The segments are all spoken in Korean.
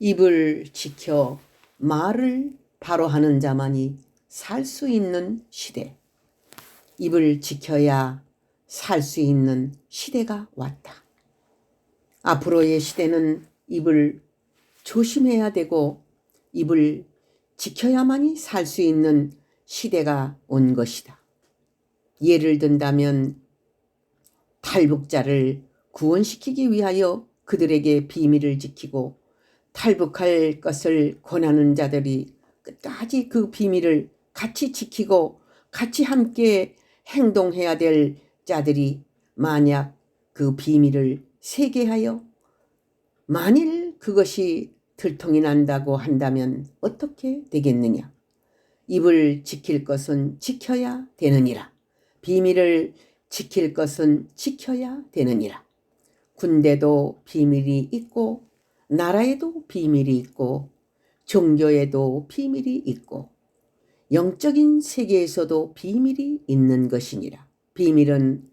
입을 지켜 말을 바로 하는 자만이 살 수 있는 시대. 입을 지켜야 살 수 있는 시대가 왔다. 앞으로의 시대는 입을 조심해야 되고 입을 지켜야만이 살 수 있는 시대가 온 것이다. 예를 든다면 탈북자를 구원시키기 위하여 그들에게 비밀을 지키고 탈북할 것을 권하는 자들이 끝까지 그 비밀을 같이 지키고 같이 함께 행동해야 될 자들이 만약 그 비밀을 세계하여 만일 그것이 들통이 난다고 한다면 어떻게 되겠느냐. 입을 지킬 것은 지켜야 되느니라. 비밀을 지킬 것은 지켜야 되느니라. 군대도 비밀이 있고 나라에도 비밀이 있고 종교에도 비밀이 있고 영적인 세계에서도 비밀이 있는 것이니라. 비밀은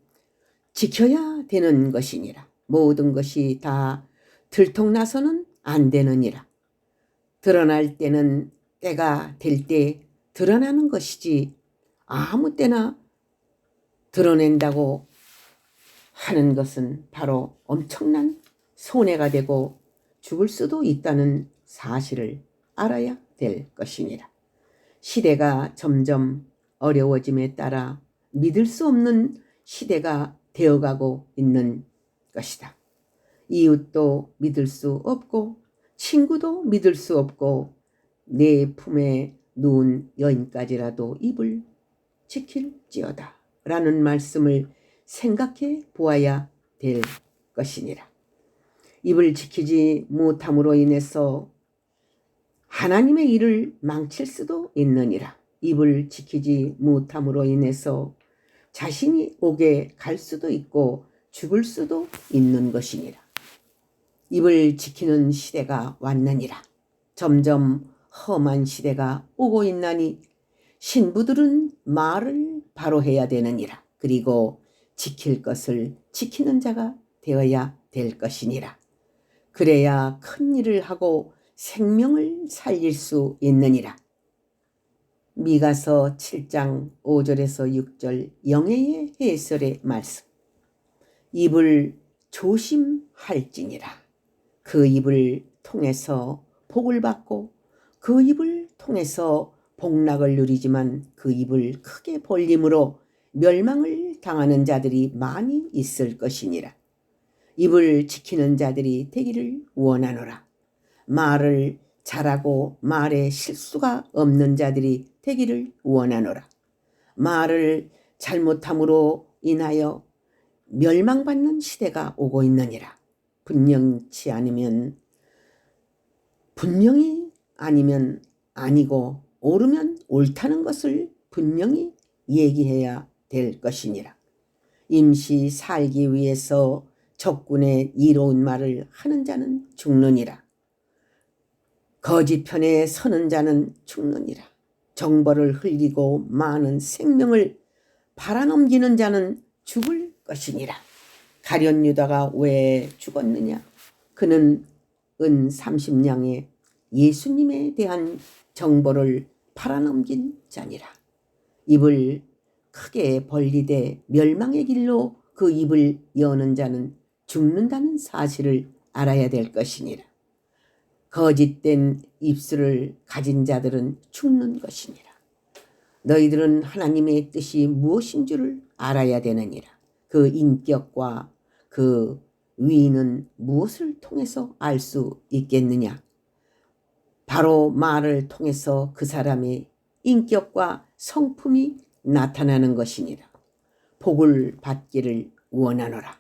지켜야 되는 것이니라. 모든 것이 다 들통나서는 안 되느니라. 드러날 때는 때가 될 때 드러나는 것이지 아무 때나 드러낸다고 하는 것은 바로 엄청난 손해가 되고 죽을 수도 있다는 사실을 알아야 될 것이니라. 시대가 점점 어려워짐에 따라 믿을 수 없는 시대가 되어가고 있는 것이다. 이웃도 믿을 수 없고 친구도 믿을 수 없고 내 품에 누운 여인까지라도 입을 지킬지어다 라는 말씀을 생각해 보아야 될 것이니라. 입을 지키지 못함으로 인해서 하나님의 일을 망칠 수도 있느니라. 입을 지키지 못함으로 인해서 자신이 옥에 갈 수도 있고 죽을 수도 있는 것이니라. 입을 지키는 시대가 왔느니라. 점점 험한 시대가 오고 있나니 신부들은 말을 바로 해야 되느니라. 그리고 지킬 것을 지키는 자가 되어야 될 것이니라. 그래야 큰 일을 하고 생명을 살릴 수 있느니라. 미가서 7장 5절에서 6절 영예의 해설의 말씀. 입을 조심할지니라. 그 입을 통해서 복을 받고 그 입을 통해서 복락을 누리지만 그 입을 크게 벌림으로 멸망을 당하는 자들이 많이 있을 것이니라. 입을 지키는 자들이 되기를 원하노라. 말을 잘하고 말에 실수가 없는 자들이 되기를 원하노라. 말을 잘못함으로 인하여 멸망받는 시대가 오고 있느니라. 분명히 아니면 아니고 옳으면 옳다는 것을 분명히 얘기해야 될 것이니라. 임시 살기 위해서 적군의 이로운 말을 하는 자는 죽느니라. 거짓 편에 서는 자는 죽느니라. 정보를 흘리고 많은 생명을 팔아넘기는 자는 죽을 것이니라. 가룟 유다가 왜 죽었느냐? 그는 은 30냥에 예수님에 대한 정보를 팔아넘긴 자니라. 입을 크게 벌리되 멸망의 길로 그 입을 여는 자는 죽는다는 사실을 알아야 될 것이니라. 거짓된 입술을 가진 자들은 죽는 것이니라. 너희들은 하나님의 뜻이 무엇인 줄을 알아야 되느니라. 그 인격과 그 위인은 무엇을 통해서 알 수 있겠느냐? 바로 말을 통해서 그 사람의 인격과 성품이 나타나는 것이니라. 복을 받기를 원하노라.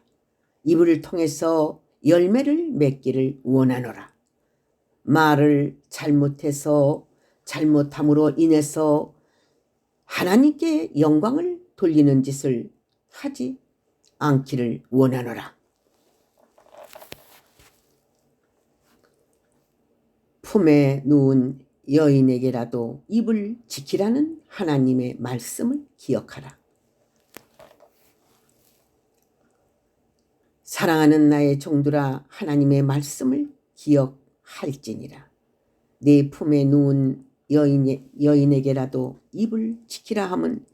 입을 통해서 열매를 맺기를 원하노라. 말을 잘못해서 잘못함으로 인해서 하나님께 영광을 돌리는 짓을 하지 않기를 원하노라. 품에 누운 여인에게라도 입을 지키라는 하나님의 말씀을 기억하라. 사랑하는 나의 종들아, 하나님의 말씀을 기억하라. 할지니라. 내 품에 누운 여인에게라도 입을 지키라 함은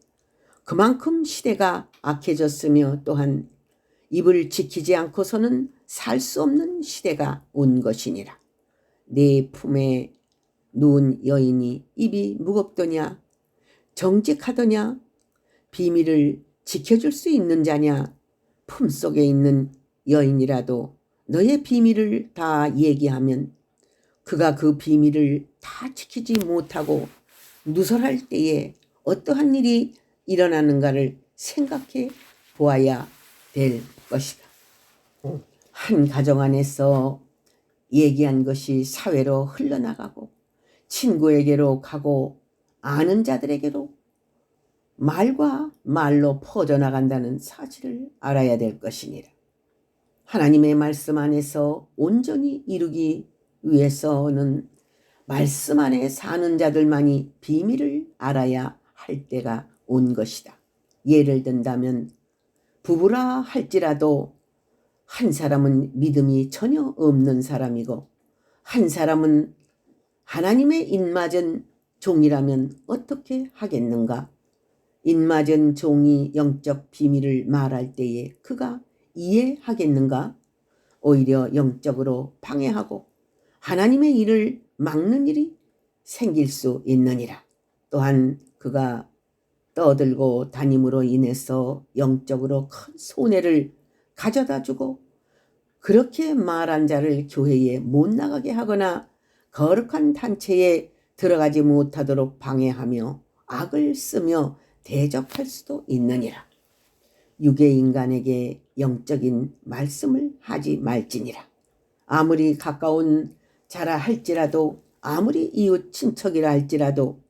그만큼 시대가 악해졌으며 또한 입을 지키지 않고서는 살 수 없는 시대가 온 것이니라. 내 품에 누운 여인이 입이 무겁더냐 정직하더냐 비밀을 지켜줄 수 있는 자냐. 품속에 있는 여인이라도 너의 비밀을 다 얘기하면 그가 그 비밀을 다 지키지 못하고 누설할 때에 어떠한 일이 일어나는가를 생각해 보아야 될 것이다. 한 가정 안에서 얘기한 것이 사회로 흘러나가고 친구에게로 가고 아는 자들에게로 말과 말로 퍼져나간다는 사실을 알아야 될 것이니라. 하나님의 말씀 안에서 온전히 이루기 위해서는 말씀 안에 사는 자들만이 비밀을 알아야 할 때가 온 것이다. 예를 든다면 부부라 할지라도 한 사람은 믿음이 전혀 없는 사람이고 한 사람은 하나님의 인맞은 종이라면 어떻게 하겠는가? 인맞은 종이 영적 비밀을 말할 때에 그가 이해하겠는가? 오히려 영적으로 방해하고 하나님의 일을 막는 일이 생길 수 있느니라. 또한 그가 떠들고 다님으로 인해서 영적으로 큰 손해를 가져다 주고 그렇게 말한 자를 교회에 못 나가게 하거나 거룩한 단체에 들어가지 못하도록 방해하며 악을 쓰며 대적할 수도 있느니라. 육의 인간에게 영적인 말씀을 하지 말지니라. 아무리 가까운 자라 할지라도 아무리 이웃 친척이라 할지라도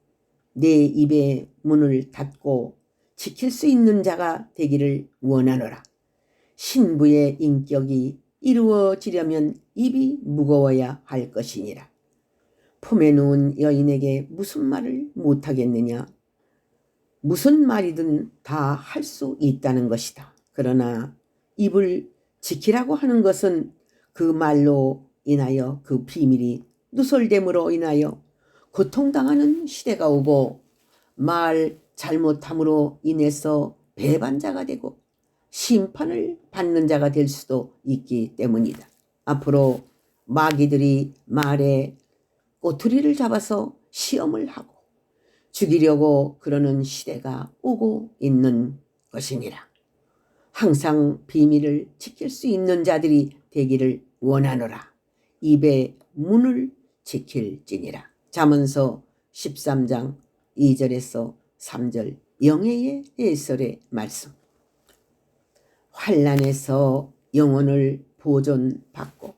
내 입의 문을 닫고 지킬 수 있는 자가 되기를 원하노라. 신부의 인격이 이루어지려면 입이 무거워야 할 것이니라. 품에 누운 여인에게 무슨 말을 못하겠느냐? 무슨 말이든 다 할 수 있다는 것이다. 그러나 입을 지키라고 하는 것은 그 말로 인하여 그 비밀이 누설됨으로 인하여 고통당하는 시대가 오고 말 잘못함으로 인해서 배반자가 되고 심판을 받는 자가 될 수도 있기 때문이다. 앞으로 마귀들이 말에 꼬투리를 잡아서 시험을 하고 죽이려고 그러는 시대가 오고 있는 것이니라. 항상 비밀을 지킬 수 있는 자들이 되기를 원하노라. 입의 문을 지킬지니라. 잠언서 13장 2절에서 3절 영예의 해설의 말씀. 환난에서 영혼을 보존받고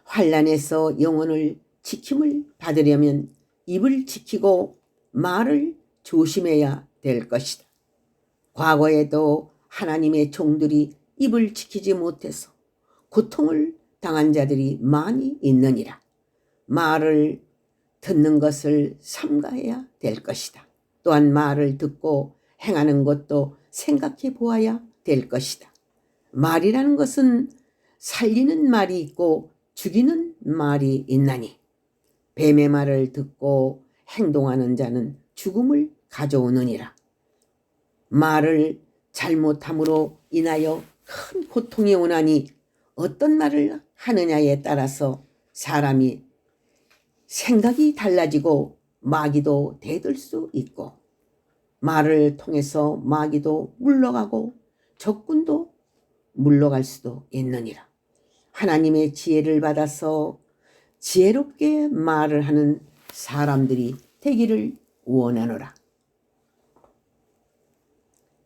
환난에서 영혼을 지킴을 받으려면 입을 지키고 말을 조심해야 될 것이다. 과거에도 하나님의 종들이 입을 지키지 못해서 고통을 당한 자들이 많이 있느니라. 말을 듣는 것을 삼가해야 될 것이다. 또한 말을 듣고 행하는 것도 생각해 보아야 될 것이다. 말이라는 것은 살리는 말이 있고 죽이는 말이 있나니 뱀의 말을 듣고 행동하는 자는 죽음을 가져오느니라. 말을 잘못함으로 인하여 큰 고통이 오나니 어떤 말을 하느냐에 따라서 사람이 생각이 달라지고 마귀도 대들 수 있고 말을 통해서 마귀도 물러가고 적군도 물러갈 수도 있느니라. 하나님의 지혜를 받아서 지혜롭게 말을 하는 사람들이 되기를 원하노라.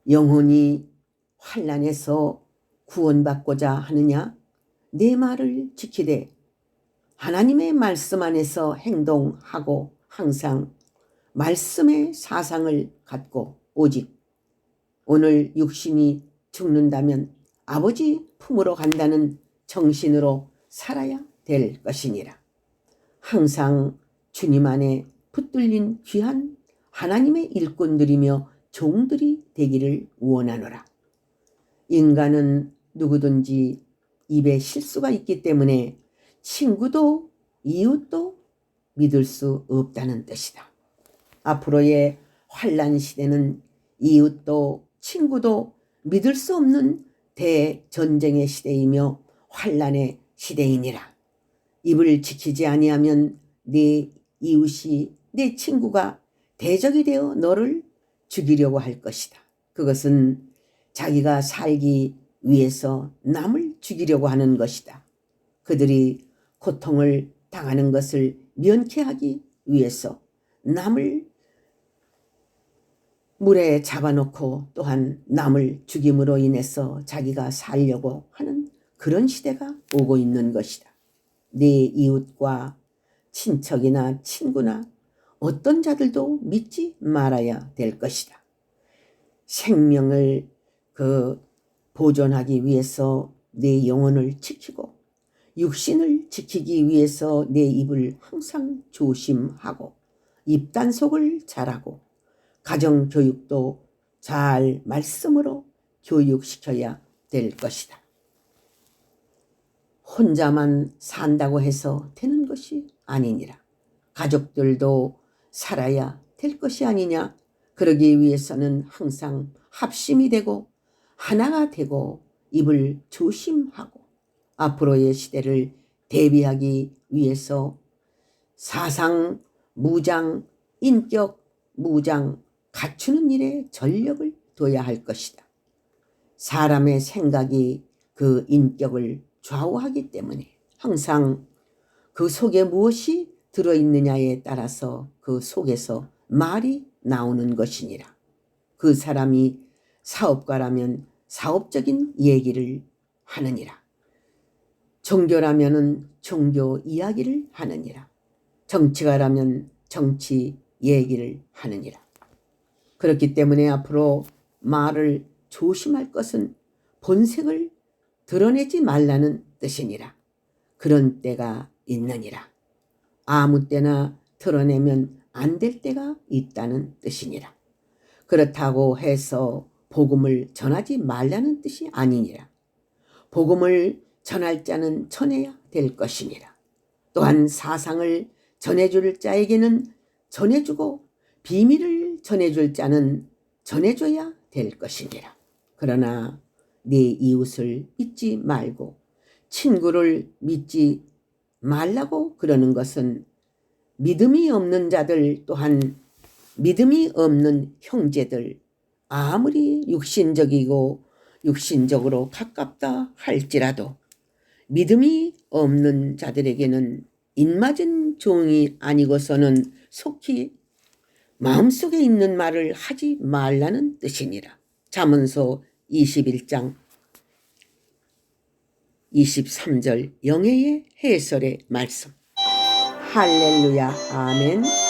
영혼이 환난에서 구원받고자 하느냐? 내 말을 지키되 하나님의 말씀 안에서 행동하고 항상 말씀의 사상을 갖고 오직 오늘 육신이 죽는다면 아버지 품으로 간다는 정신으로 살아야 될 것이니라. 항상 주님 안에 붙들린 귀한 하나님의 일꾼들이며 종들이 되기를 원하노라. 인간은 누구든지 입에 실수가 있기 때문에 친구도 이웃도 믿을 수 없다는 뜻이다. 앞으로의 환난 시대는 이웃도 친구도 믿을 수 없는 대전쟁의 시대이며 환난의 시대이니라. 입을 지키지 아니하면 네 이웃이 내 친구가 대적이 되어 너를 죽이려고 할 것이다. 그것은 자기가 살기 위해서 남을 죽이려고 하는 것이다. 그들이 고통을 당하는 것을 면케하기 위해서 남을 물에 잡아놓고 또한 남을 죽임으로 인해서 자기가 살려고 하는 그런 시대가 오고 있는 것이다. 네 이웃과 친척이나 친구나 어떤 자들도 믿지 말아야 될 것이다. 생명을 보존하기 위해서 내 영혼을 지키고 육신을 지키기 위해서 내 입을 항상 조심하고 입단속을 잘하고 가정교육도 잘 말씀으로 교육시켜야 될 것이다. 혼자만 산다고 해서 되는 것이 아니니라. 가족들도 살아야 될 것이 아니냐. 그러기 위해서는 항상 합심이 되고 하나가 되고 입을 조심하고 앞으로의 시대를 대비하기 위해서 사상, 무장, 인격, 무장 갖추는 일에 전력을 둬야 할 것이다. 사람의 생각이 그 인격을 좌우하기 때문에 항상 그 속에 무엇이 들어있느냐에 따라서 그 속에서 말이 나오는 것이니라. 그 사람이 사업가라면 사업적인 얘기를 하느니라. 종교라면은 종교 이야기를 하느니라. 정치가라면 정치 얘기를 하느니라. 그렇기 때문에 앞으로 말을 조심할 것은 본색을 드러내지 말라는 뜻이니라. 그런 때가 있느니라. 아무 때나 드러내면 안 될 때가 있다는 뜻이니라. 그렇다고 해서 복음을 전하지 말라는 뜻이 아니니라. 복음을 전할 자는 전해야 될 것이니라. 또한 사상을 전해줄 자에게는 전해주고 비밀을 전해줄 자는 전해줘야 될 것이니라. 그러나 네 이웃을 믿지 말고 친구를 믿지 말라고 그러는 것은 믿음이 없는 자들 또한 믿음이 없는 형제들 아무리 육신적이고 육신적으로 가깝다 할지라도 믿음이 없는 자들에게는 입맞은 종이 아니고서는 속히 마음속에 있는 말을 하지 말라는 뜻이니라. 잠언서 21장 23절 영예의 해설의 말씀. 할렐루야 아멘.